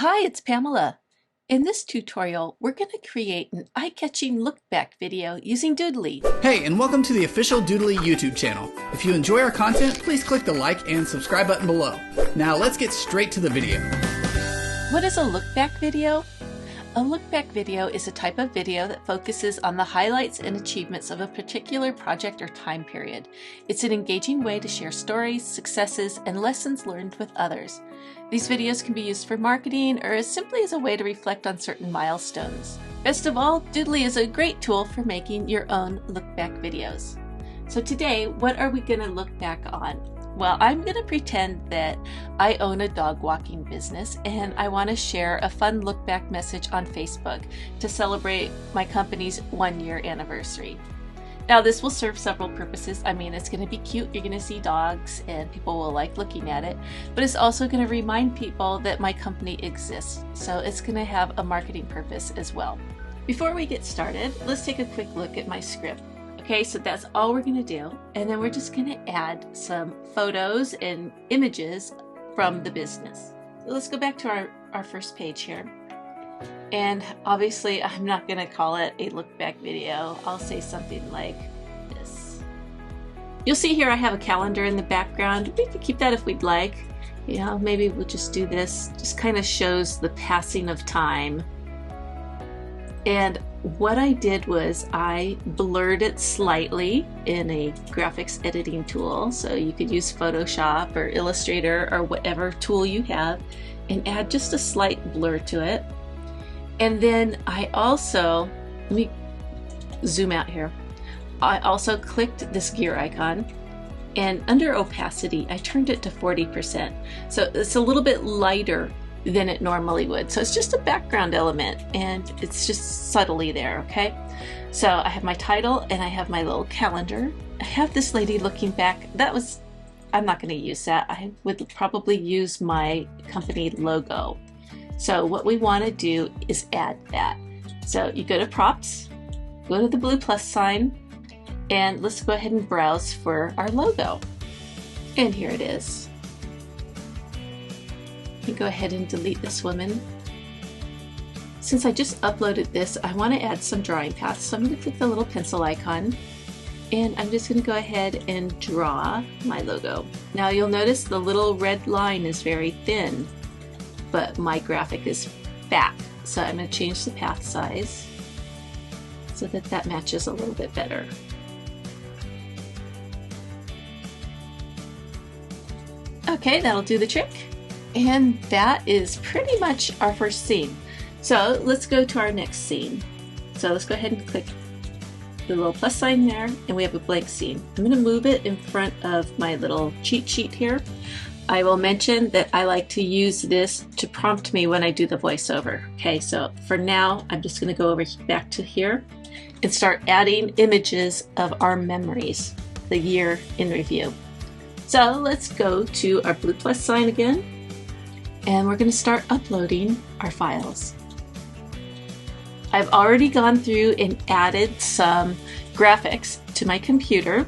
Hi, it's Pamela. In this tutorial, we're going to create an eye-catching look-back video using Doodly. Hey, and welcome to the official Doodly YouTube channel. If you enjoy our content, please click the like and subscribe button below. Now let's get straight to the video. What is a look-back video? A look-back video is a type of video that focuses on the highlights and achievements of a particular project or time period. It's an engaging way to share stories, successes, and lessons learned with others. These videos can be used for marketing or simply as a way to reflect on certain milestones. Best of all, Doodly is a great tool for making your own look-back videos. So today, what are we going to look back on? Well, I'm going to pretend that I own a dog walking business and I want to share a fun look back message on Facebook to celebrate my company's 1-year anniversary. Now, this will serve several purposes. I mean, it's going to be cute. You're going to see dogs and people will like looking at it, but it's also going to remind people that my company exists. So it's going to have a marketing purpose as well. Before we get started, let's take a quick look at my script. Okay, so that's all we're going to do, and then we're just going to add some photos and images from the business. So let's go back to our first page here. And obviously, I'm not going to call it a look back video. I'll say something like this. You'll see here I have a calendar in the background. We could keep that if we'd like. You know, maybe we'll just do this. Just kind of shows the passing of time. And what I did was I blurred it slightly in a graphics editing tool. So you could use Photoshop or Illustrator or whatever tool you have and add just a slight blur to it. And then I also, let me zoom out here. I also clicked this gear icon, and under opacity, I turned it to 40%. So it's a little bit lighter than it normally would. So it's just a background element and it's just subtly there, okay? So I have my title and I have my little calendar. I have this lady looking back. I'm not going to use that. I would probably use my company logo. So what we want to do is add that. So you go to props, go to the blue plus sign, and let's go ahead and browse for our logo. And here it is. Go ahead and delete this woman. Since I just uploaded this, I want to add some drawing paths. So I'm going to click the little pencil icon and I'm just going to go ahead and draw my logo. Now you'll notice the little red line is very thin, but my graphic is fat. So I'm going to change the path size so that that matches a little bit better. Okay, that'll do the trick. And that is pretty much our first scene. So let's go to our next scene. So let's go ahead and click the little plus sign there, and we have a blank scene. I'm going to move it in front of my little cheat sheet here. I will mention that I like to use this to prompt me when I do the voiceover. Okay, so for now, I'm just going to go over back to here and start adding images of our memories, the year in review. So let's go to our blue plus sign again. And we're going to start uploading our files. I've already gone through and added some graphics to my computer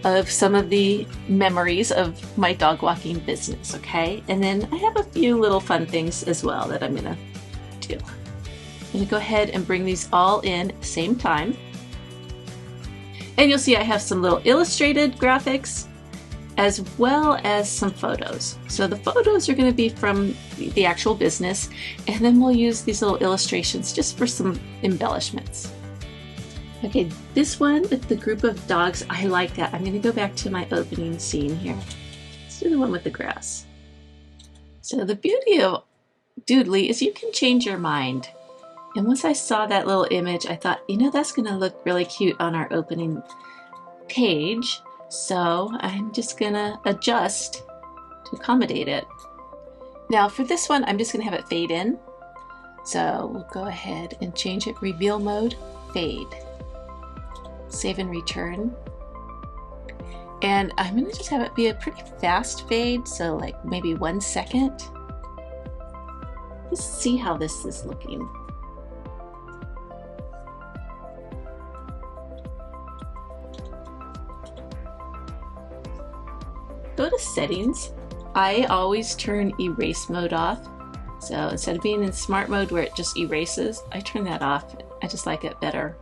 of some of the memories of my dog walking business, okay? And then I have a few little fun things as well that I'm going to do. I'm going to go ahead and bring these all in at the same time. And you'll see I have some little illustrated graphics as well as some photos. So the photos are going to be from the actual business, and then we'll use these little illustrations just for some embellishments. Okay, this one with the group of dogs, I like that. I'm going to go back to my opening scene here. Let's do the one with the grass. So the beauty of Doodly is you can change your mind. And once I saw that little image, I thought, you know, that's going to look really cute on our opening page. So I'm just gonna adjust to accommodate it. Now for this one, I'm just gonna have it fade in. So we'll go ahead and change it, reveal mode, fade. Save and return. And I'm gonna just have it be a pretty fast fade, so like maybe 1 second. Let's see how this is looking. Go to settings. I always turn erase mode off So instead of being in smart mode where it just erases, I turn that off. I just like it better.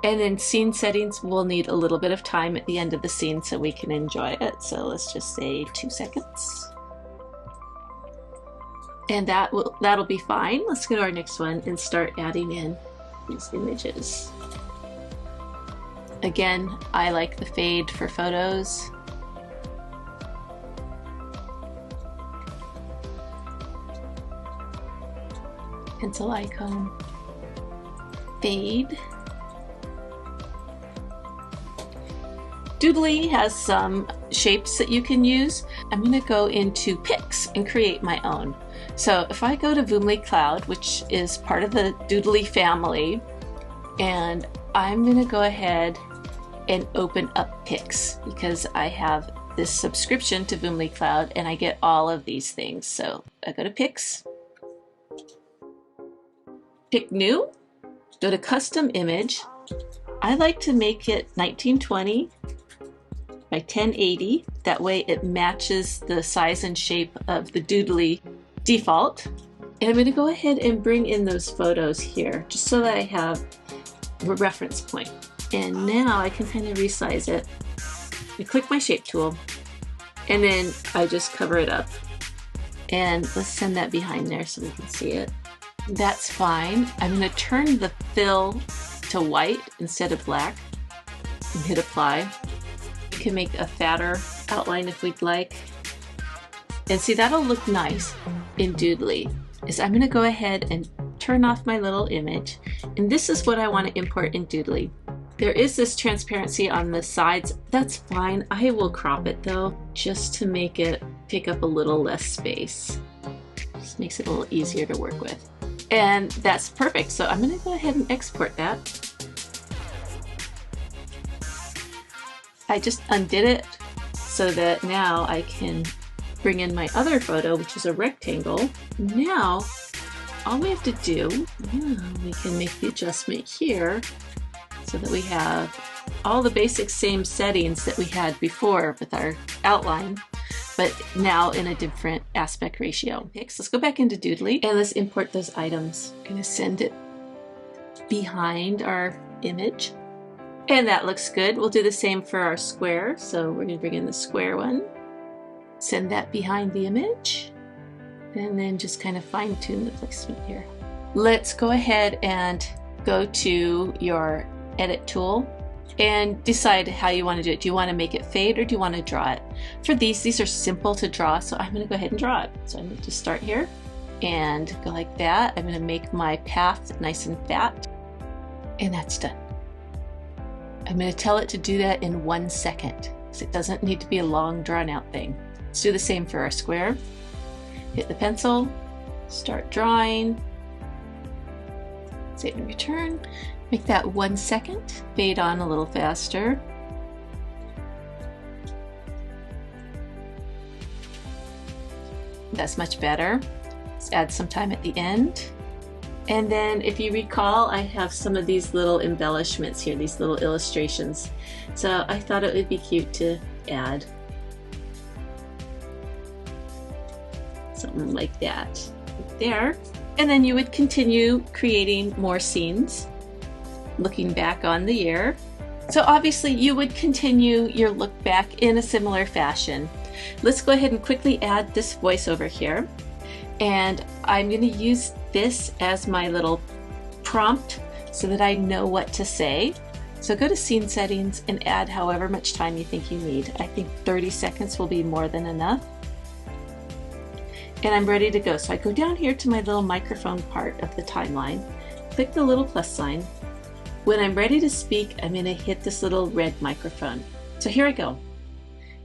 And then scene settings will need a little bit of time at the end of the scene so we can enjoy it. So let's just say 2 seconds. And that'll be fine. Let's go to our next one and start adding in these images. Again, I like the fade for photos. Pencil icon, fade. Doodly has some shapes that you can use. I'm going to go into pics and create my own. So if I go to Voomly Cloud, which is part of the Doodly family, and I'm going to go ahead and open up pics because I have this subscription to Voomly Cloud and I get all of these things. So I go to pics, pick new, go to custom image. I like to make it 1920 by 1080. That way it matches the size and shape of the Doodly default. And I'm going to go ahead and bring in those photos here just so that I have a reference point. And now I can kind of resize it. I click my shape tool and then I just cover it up. And let's send that behind there so we can see it. That's fine. I'm going to turn the fill to white instead of black and hit apply. We can make a fatter outline if we'd like. And see, that'll look nice in Doodly. I'm going to go ahead and turn off my little image. And this is what I want to import in Doodly. There is this transparency on the sides. That's fine. I will crop it though, just to make it take up a little less space. Just makes it a little easier to work with. And that's perfect. So I'm going to go ahead and export that. I just undid it so that now I can bring in my other photo, which is a rectangle. Now, all we have to do, we can make the adjustment here so that we have all the basic same settings that we had before with our outline, but now in a different aspect ratio. Okay, so let's go back into Doodly and let's import those items. I'm going to send it behind our image. And that looks good. We'll do the same for our square. So we're going to bring in the square one, send that behind the image, and then just kind of fine tune the placement here. Let's go ahead and go to your edit tool and decide how you want to do it. Do you want to make it fade or do you want to draw it? For these are simple to draw, so I'm going to go ahead and draw it. So I'm going to just start here and go like that. I'm going to make my path nice and fat, and that's done. I'm going to tell it to do that in 1 second, because it doesn't need to be a long drawn out thing. Let's do the same for our square. Hit the pencil, start drawing, save and return. Make that 1 second, fade on a little faster. That's much better. Let's add some time at the end. And then if you recall, I have some of these little embellishments here, these little illustrations. So I thought it would be cute to add something like that right there. And then you would continue creating more scenes, looking back on the year. So obviously you would continue your look back in a similar fashion. Let's go ahead and quickly add this voiceover here. And I'm going to use this as my little prompt so that I know what to say. So go to scene settings and add however much time you think you need. I think 30 seconds will be more than enough. And I'm ready to go. So I go down here to my little microphone part of the timeline, click the little plus sign. When I'm ready to speak, I'm going to hit this little red microphone. So here I go.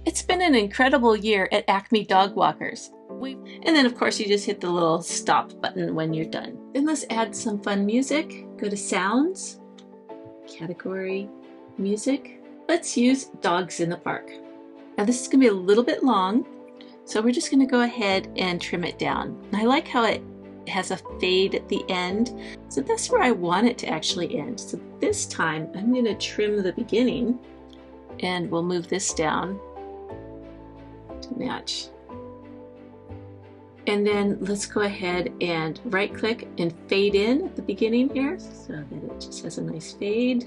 It's been an incredible year at Acme Dog Walkers. And then of course you just hit the little stop button when you're done. Then let's add some fun music. Go to sounds, category, music. Let's use Dogs in the Park. Now this is going to be a little bit long, so we're just going to go ahead and trim it down. And I like how it has a fade at the end, so that's where I want it to actually end. So this time I'm going to trim the beginning and we'll move this down to match. And then let's go ahead and right click and fade in at the beginning here so that it just has a nice fade.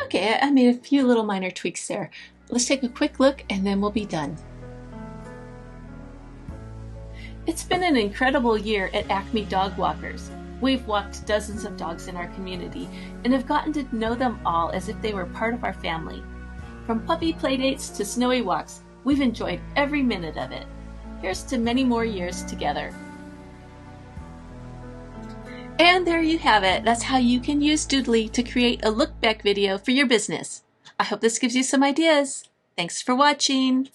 Okay, I made a few little minor tweaks there. Let's take a quick look and then we'll be done. It's been an incredible year at Acme Dog Walkers. We've walked dozens of dogs in our community and have gotten to know them all as if they were part of our family. From puppy playdates to snowy walks, we've enjoyed every minute of it. Here's to many more years together. And there you have it. That's how you can use Doodly to create a look back video for your business. I hope this gives you some ideas. Thanks for watching.